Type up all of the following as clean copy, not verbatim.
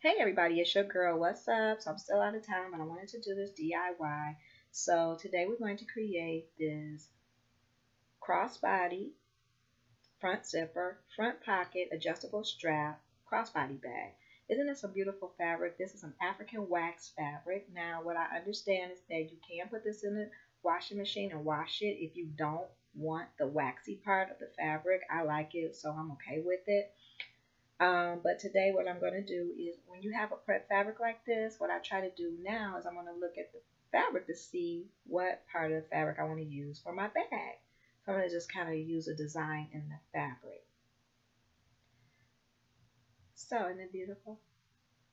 Hey everybody, it's your girl. What's up? So I'm still out of town, but I wanted to do this DIY. So today we're going to create this crossbody, front zipper, front pocket, adjustable strap, crossbody bag. Isn't this a beautiful fabric? This is an African wax fabric. Now what I understand is that you can put this in the washing machine and wash it if you don't want the waxy part of the fabric. I like it, so I'm okay with it. But today what I'm going to do is when you have a prep fabric like this, what I try to do now is I'm going to look at the fabric to see what part of the fabric I want to use for my bag. So I'm going to just kind of use a design in the fabric. So isn't it beautiful?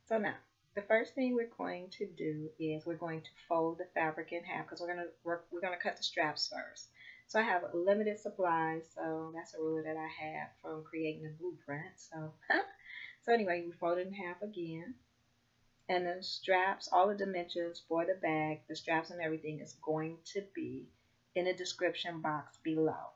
So now the first thing we're going to do is we're going to fold the fabric in half because we're going to cut the straps first. So I have limited supplies, so that's a rule that I have from creating the blueprint. So anyway, we fold it in half again. And the straps, all the dimensions for the bag, the straps and everything is going to be in the description box below.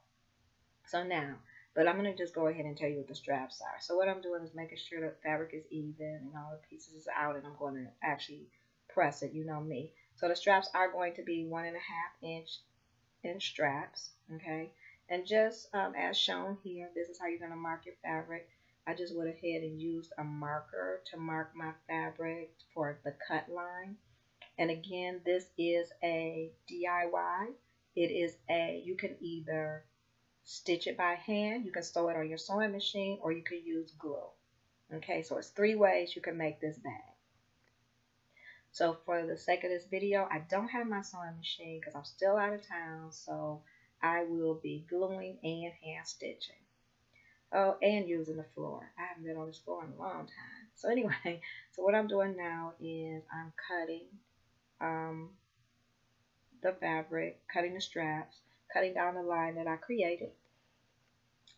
So now, but I'm going to just go ahead and tell you what the straps are. So what I'm doing is making sure the fabric is even and all the pieces is out, and I'm going to actually press it, you know me. So the straps are going to be 1.5 inch straps, okay? And just as shown here, this is how you're going to mark your fabric. I just went ahead and used a marker to mark my fabric for the cut line. And again, this is a DIY. It is you can either stitch it by hand, you can sew it on your sewing machine, or you can use glue. Okay, so it's 3 ways you can make this bag. So for the sake of this video, I don't have my sewing machine because I'm still out of town, so I will be gluing and hand stitching. Oh, and using the floor. I haven't been on this floor in a long time. So anyway, so what I'm doing now is I'm cutting the fabric, cutting the straps, cutting down the line that I created.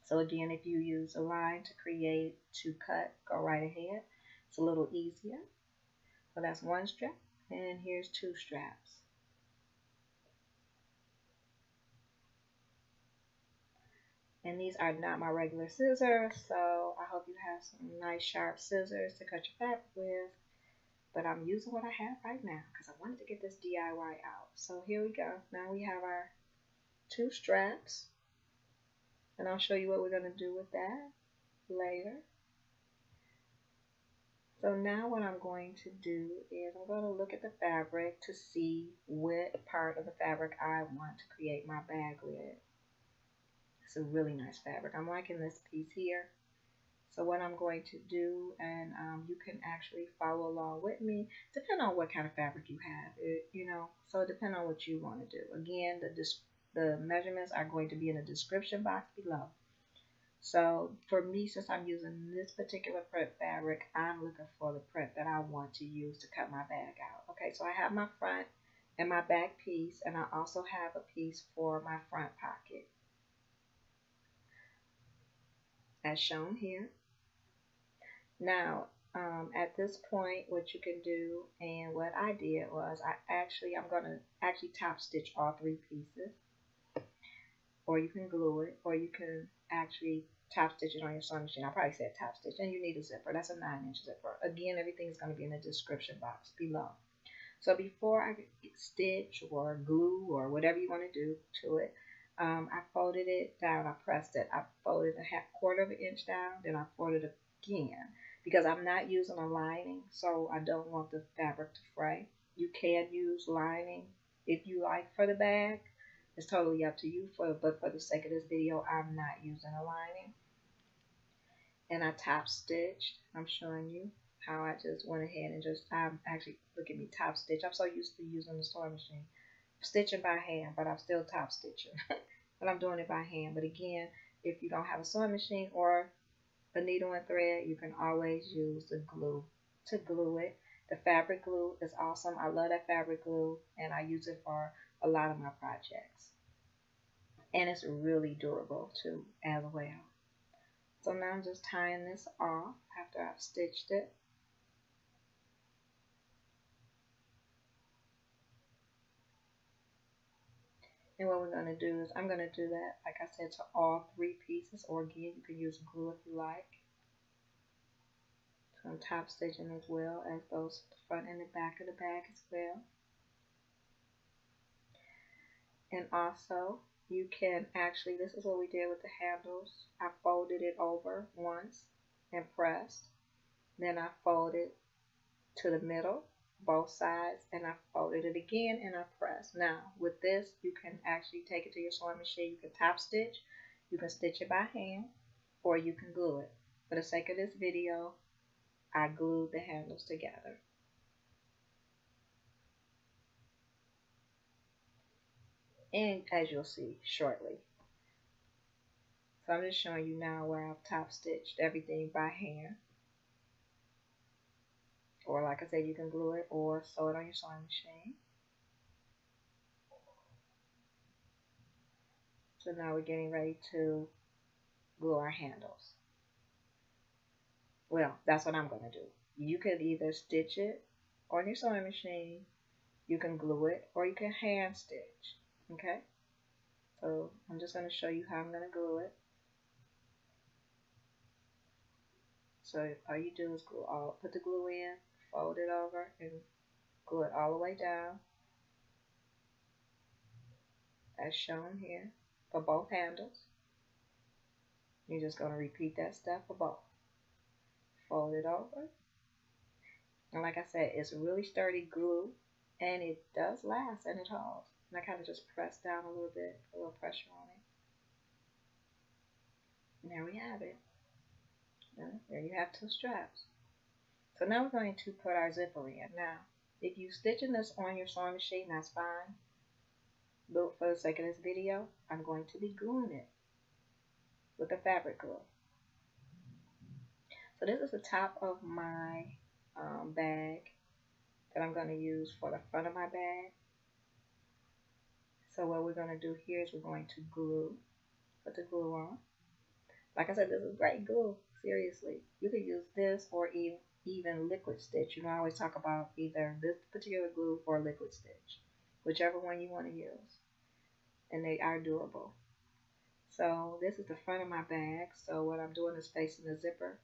So again, if you use a line to cut, go right ahead. It's a little easier. So that's 1 strap, and here's 2 straps. And these are not my regular scissors, so I hope you have some nice sharp scissors to cut your fabric with. But I'm using what I have right now because I wanted to get this DIY out. So here we go. Now we have our 2 straps, and I'll show you what we're going to do with that later. So now what I'm going to do is I'm going to look at the fabric to see what part of the fabric I want to create my bag with. It's a really nice fabric. I'm liking this piece here. So what I'm going to do, and you can actually follow along with me, depending on what kind of fabric you have, so depending on what you want to do. Again, the measurements are going to be in the description box below. So for me, since I'm using this particular prep fabric, I'm looking for the prep that I want to use to cut my bag out. Okay, so I have my front and my back piece, and I also have a piece for my front pocket, as shown here. Now, at this point, what you can do, and what I did was I'm going to actually top stitch all 3 pieces, or you can glue it, or you can actually top stitch it on your sewing machine. I probably said top stitch, and you need a zipper. That's a 9-inch zipper. Again, everything is going to be in the description box below. So before I stitch or glue or whatever you want to do to it, I folded it down. I pressed it. I folded a 1/4 inch down. Then I folded it again because I'm not using a lining, so I don't want the fabric to fray. You can use lining if you like for the bag. It's totally up to you, but for the sake of this video, I'm not using a lining. And I top stitched. I'm showing you how I just went ahead and look at me, top stitch. I'm so used to using the sewing machine. Stitching by hand, but I'm still top stitching. But I'm doing it by hand. But again, if you don't have a sewing machine or a needle and thread, you can always use the glue to glue it. The fabric glue is awesome. I love that fabric glue, and I use it for a lot of my projects. And it's really durable too as well. So now I'm just tying this off after I've stitched it. And what we're going to do is I'm going to do that, like I said, to all 3 pieces, or again, you can use glue if you like. some top stitching as well as those front and the back of the bag as well. And also you can actually, this is what we did with the handles. I folded it over once and pressed. Then I folded to the middle, both sides, and I folded it again and I pressed. Now with this, you can actually take it to your sewing machine. You can top stitch, you can stitch it by hand, or you can glue it. For the sake of this video, I glued the handles together. And as you'll see shortly. So I'm just showing you now where I've top stitched everything by hand. Or like I said, you can glue it or sew it on your sewing machine. So now we're getting ready to glue our handles. Well, that's what I'm going to do. You can either stitch it on your sewing machine, you can glue it, or you can hand stitch. Okay? So I'm just going to show you how I'm going to glue it. So all you do is put the glue in, fold it over, and glue it all the way down, as shown here, for both handles. You're just going to repeat that step for both. Fold it over. And like I said, it's really sturdy glue, and it does last, and it holds. And I kind of just press down a little bit, a little pressure on it. And there we have it. There you have two straps. So now we're going to put our zipper in. Now, if you're stitching this on your sewing machine, that's fine. But for the sake of this video, I'm going to be gluing it with a fabric glue. So this is the top of my bag that I'm going to use for the front of my bag. So what we're going to do here is we're going to put the glue on. Like I said, this is great glue, seriously. You could use this or even liquid stitch. You know, I always talk about either this particular glue or liquid stitch, whichever one you want to use. And they are durable. So this is the front of my bag. So what I'm doing is facing the zipper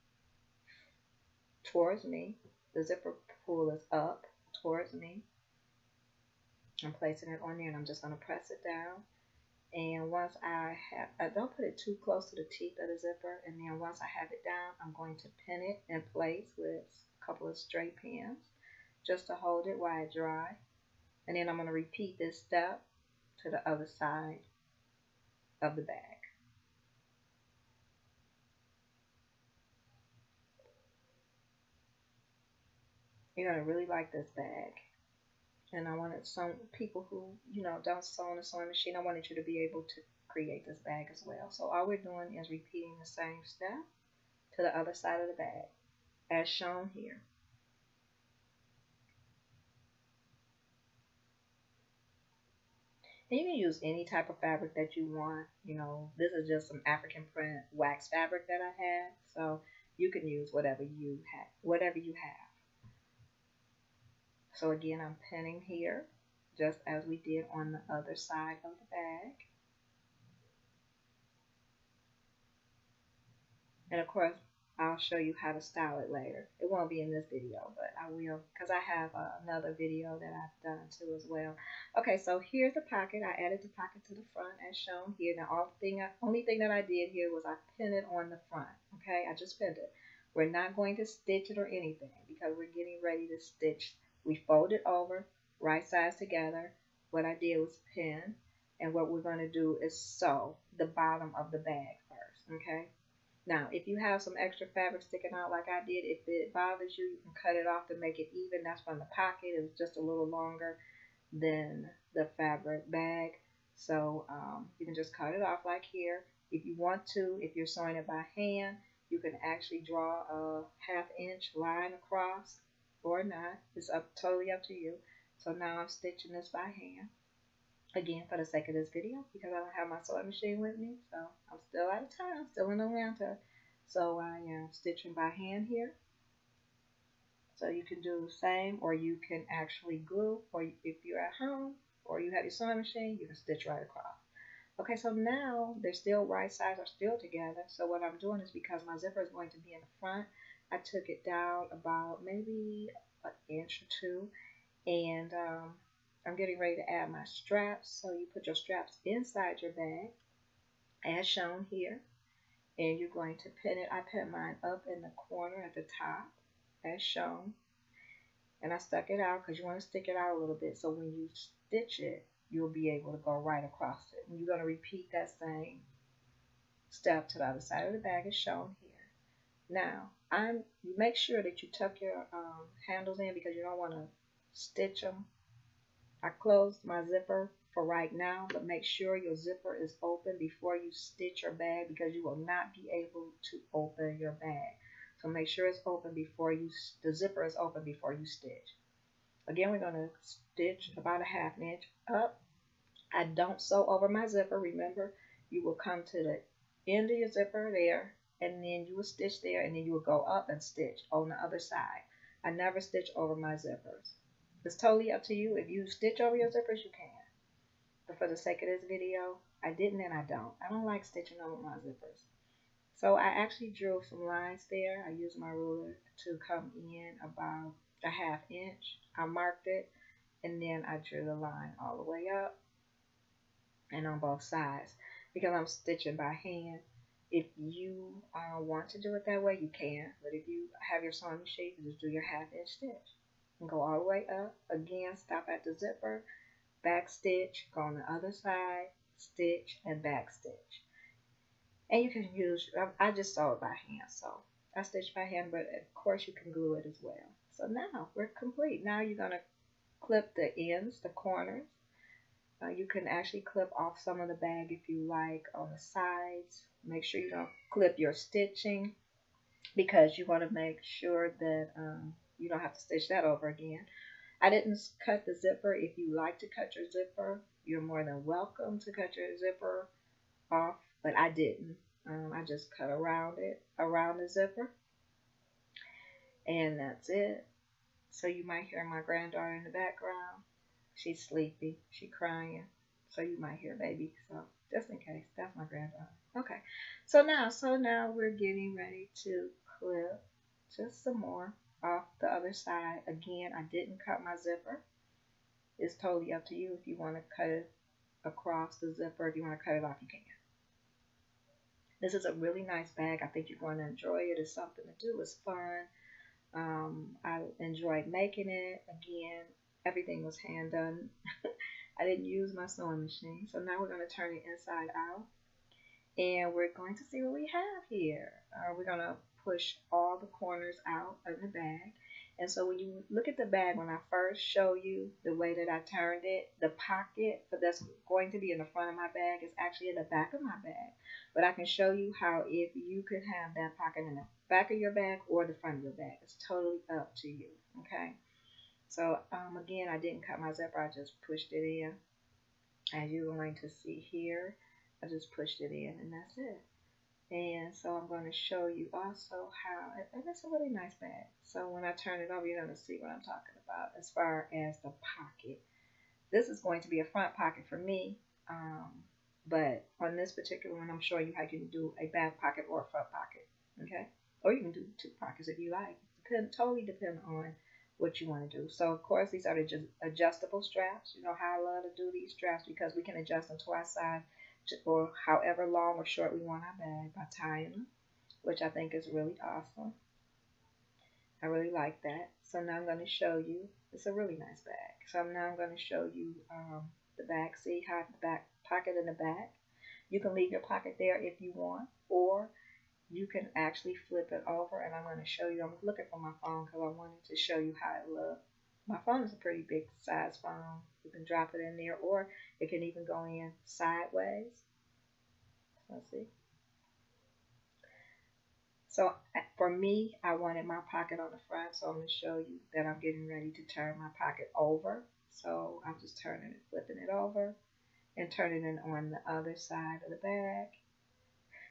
towards me. The zipper pull is up towards me. I'm placing it on there and I'm just going to press it down. And once I don't put it too close to the teeth of the zipper. And then once I have it down, I'm going to pin it in place with a couple of straight pins just to hold it while it dries. And then I'm going to repeat this step to the other side of the bag. You're going to really like this bag. And I wanted some people who, you know, don't sew on a sewing machine, I wanted you to be able to create this bag as well. So all we're doing is repeating the same step to the other side of the bag, as shown here. And you can use any type of fabric that you want. You know, this is just some African print wax fabric that I had. So you can use whatever you have. So again, I'm pinning here, just as we did on the other side of the bag. And of course, I'll show you how to style it later. It won't be in this video, but I will, because I have another video that I've done too as well. Okay, so here's the pocket. I added the pocket to the front as shown here. Now, only thing that I did here was I pinned it on the front. Okay, I just pinned it. We're not going to stitch it or anything because we're getting ready to stitch. We fold it over, right sides together. What I did was pin, and what we're going to do is sew the bottom of the bag first, okay? Now, if you have some extra fabric sticking out like I did, if it bothers you, you can cut it off to make it even. That's from the pocket. It's just a little longer than the fabric bag. So you can just cut it off like here. If you want to, if you're sewing it by hand, you can actually draw a 1/2 inch line across or not. It's totally up to you. So now I'm stitching this by hand. Again, for the sake of this video, because I don't have my sewing machine with me, so I'm still out of time, still in Atlanta. So I am stitching by hand here. So you can do the same, or you can actually glue, or if you're at home, or you have your sewing machine, you can stitch right across. Okay, so now they're still right sides are still together. So what I'm doing is, because my zipper is going to be in the front, I took it down about maybe an inch or two, and I'm getting ready to add my straps. So you put your straps inside your bag as shown here, and you're going to pin it. I pin mine up in the corner at the top as shown, and I stuck it out because you want to stick it out a little bit so when you stitch it you'll be able to go right across it. And you're going to repeat that same step to the other side of the bag as shown here. Now you make sure that you tuck your handles in because you don't want to stitch them. I closed my zipper for right now, but make sure your zipper is open before you stitch your bag because you will not be able to open your bag. So make sure it's open before the zipper is open before you stitch. Again, we're going to stitch about a 1/2 inch up. I don't sew over my zipper. Remember, you will come to the end of your zipper there, and then you will stitch there, and then you will go up and stitch on the other side. I never stitch over my zippers. It's totally up to you. If you stitch over your zippers, you can. But for the sake of this video, I didn't and I don't. I don't like stitching over my zippers. So I actually drew some lines there. I used my ruler to come in about a 1/2 inch. I marked it, and then I drew the line all the way up and on both sides because I'm stitching by hand. If you want to do it that way, you can. But if you have your sewing machine, you just do your 1/2 inch stitch and go all the way up. Again, stop at the zipper, back stitch, go on the other side, stitch, and back stitch. And you can use, I just sew it by hand, so I stitch by hand, but of course you can glue it as well. So now we're complete. Now you're going to clip the ends, the corners. You can actually clip off some of the bag if you like on the sides. Make sure you don't clip your stitching because you want to make sure that you don't have to stitch that over again. I didn't cut the zipper. If you like to cut your zipper, you're more than welcome to cut your zipper off, but I didn't. I just cut around the zipper, and that's it. So you might hear my granddaughter in the background. She's sleepy, she's crying, so you might hear baby. So just in case, that's my granddaughter. Okay, so now we're getting ready to clip just some more off the other side. Again, I didn't cut my zipper. It's totally up to you if you want to cut it across the zipper. If you want to cut it off, you can. This is a really nice bag. I think you're going to enjoy it. It's something to do. It's fun. I enjoyed making it. Again, everything was hand done. I didn't use my sewing machine. So now we're going to turn it inside out. And we're going to see what we have here. We're going to push all the corners out of the bag. And so when you look at the bag, when I first show you the way that I turned it, the pocket that's going to be in the front of my bag is actually in the back of my bag. But I can show you how if you could have that pocket in the back of your bag or the front of your bag. It's totally up to you, okay? So again, I didn't cut my zipper. I just pushed it in. As you're going to see here, I just pushed it in and that's it. And so I'm going to show you also how, and it's a really nice bag. So when I turn it over, you're going to see what I'm talking about as far as the pocket. This is going to be a front pocket for me, but on this particular one, I'm showing you how you can do a back pocket or a front pocket, okay? Or you can do 2 pockets if you like. Totally depend on what you want to do. So of course, these are the adjustable straps. You know how I love to do these straps because we can adjust them to our size or however long or short we want our bag by tying them, which I think is really awesome. I really like that. So now I'm going to show you, it's a really nice bag. So now I'm going to show you the back. See how the back pocket in the back. You can leave your pocket there if you want, or you can actually flip it over, and I'm going to show you. I'm looking for my phone because I wanted to show you how it looks. My phone is a pretty big size phone. You can drop it in there, or it can even go in sideways. Let's see. So for me, I wanted my pocket on the front, so I'm going to show you that I'm getting ready to turn my pocket over. So I'm just turning it, flipping it over, and turning it on the other side of the bag.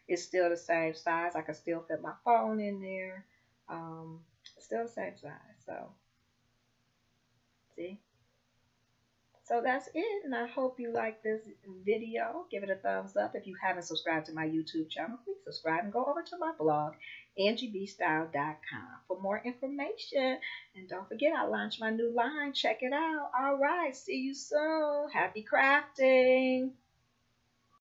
It's still the same size. I can still fit my phone in there. It's still the same size. So, see? So that's it, and I hope you like this video. Give it a thumbs up. If you haven't subscribed to my YouTube channel, please subscribe and go over to my blog, angiebstyle.com, for more information. And don't forget, I launched my new line. Check it out. All right, see you soon. Happy crafting.